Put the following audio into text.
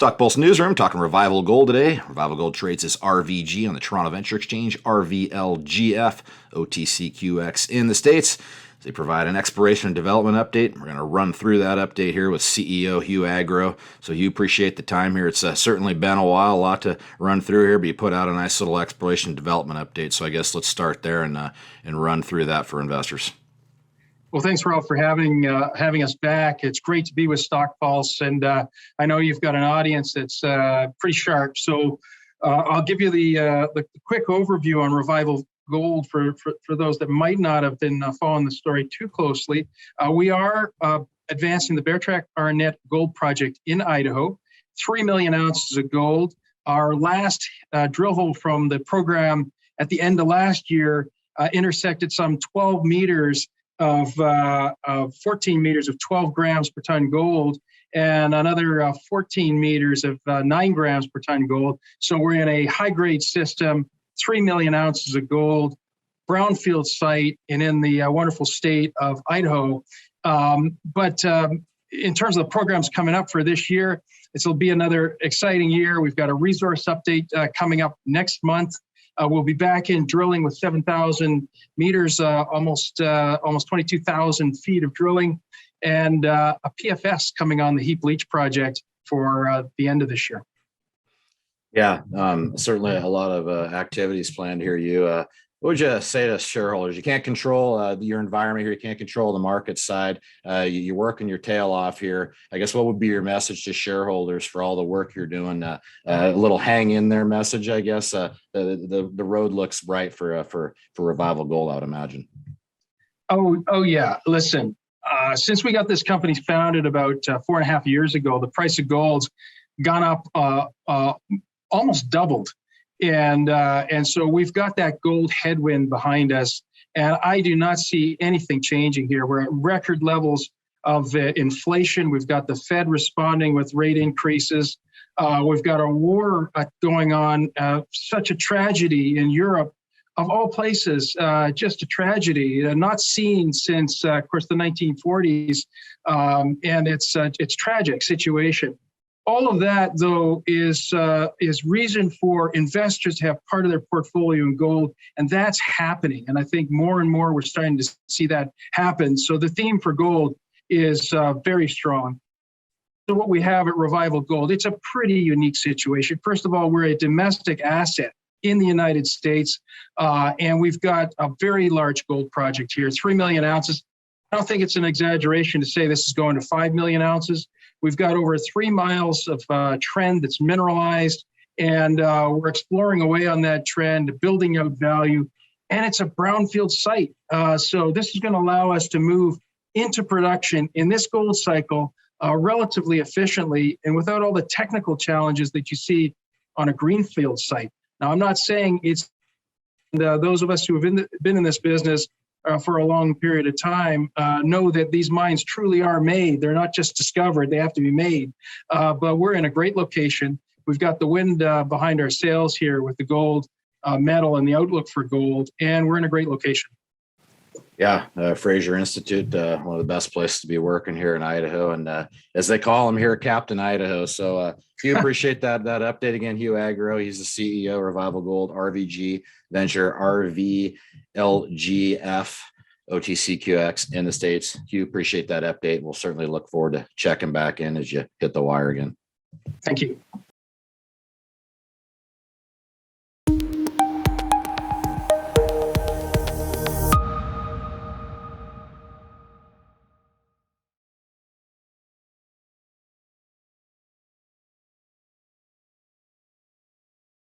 StockPulse Newsroom talking Revival Gold today. Revival Gold trades as RVG on the Toronto Venture Exchange, RVLGF, OTCQX in the States. They provide an exploration and development update. We're going to run through that update here with CEO Hugh Agro. So Hugh, appreciate the time here. It's certainly been a while, a lot to run through here, but you put out a nice little exploration and development update. So I guess let's start there and run through that for investors. Well, thanks, Ralph, for having us back. It's great to be with StockPulse, and I know you've got an audience that's pretty sharp. So I'll give you the quick overview on Revival Gold for those that might not have been following the story too closely. We are advancing the Beartrack-Arnett Gold Project in Idaho, 3 million ounces of gold. Our last drill hole from the program at the end of last year intersected some 12 meters of 14 meters of 12 grams per ton gold and another 14 meters of 9 grams per ton gold. So we're in a high-grade system, 3 million ounces of gold, brownfield site, and in the wonderful state of Idaho. But in terms of the programs coming up for this year, this will be another exciting year. We've got a resource update coming up next month. We'll be back in drilling with 7,000 meters, almost 22,000 feet of drilling, and a PFS coming on the heap leach project for the end of this year. Yeah, certainly a lot of activities planned here. What would you say to shareholders? You can't control your environment here. You can't control the market side. You're working your tail off here. I guess what would be your message to shareholders for all the work you're doing? A little hang in there message, I guess. The road looks bright for Revival Gold, I would imagine. Oh yeah. Listen, since we got this company founded about 4.5 years ago, the price of gold's gone up almost doubled. And so we've got that gold headwind behind us, and I do not see anything changing here. We're at record levels of inflation. We've got the Fed responding with rate increases. We've got a war going on, such a tragedy in Europe, of all places, just a tragedy, not seen since, of course, the 1940s, and it's tragic situation. All of that, though, is reason for investors to have part of their portfolio in gold, and that's happening. And I think more and more we're starting to see that happen. So the theme for gold is very strong. So what we have at Revival Gold, it's a pretty unique situation. First of all, we're a domestic asset in the United States, and we've got a very large gold project here, 3 million ounces. I don't think it's an exaggeration to say this is going to 5 million ounces. We've got over 3 miles of trend that's mineralized, and we're exploring away on that trend, building out value, and it's a brownfield site. So this is going to allow us to move into production in this gold cycle relatively efficiently and without all the technical challenges that you see on a greenfield site. Now, I'm not saying it's those of us who have been in this business for a long period of time know that these mines truly are made. They're not just discovered, they have to be made. But we're in a great location. We've got the wind behind our sails here with the gold metal and the outlook for gold, and we're in a great location. Yeah, Fraser Institute, one of the best places to be working here in Idaho, and as they call him here, Captain Idaho. So Hugh, appreciate that update again. Hugh Agro, he's the CEO of Revival Gold, RVG Venture, RVLGF, OTCQX in the States. Hugh, appreciate that update. We'll certainly look forward to checking back in as you hit the wire again. Thank you.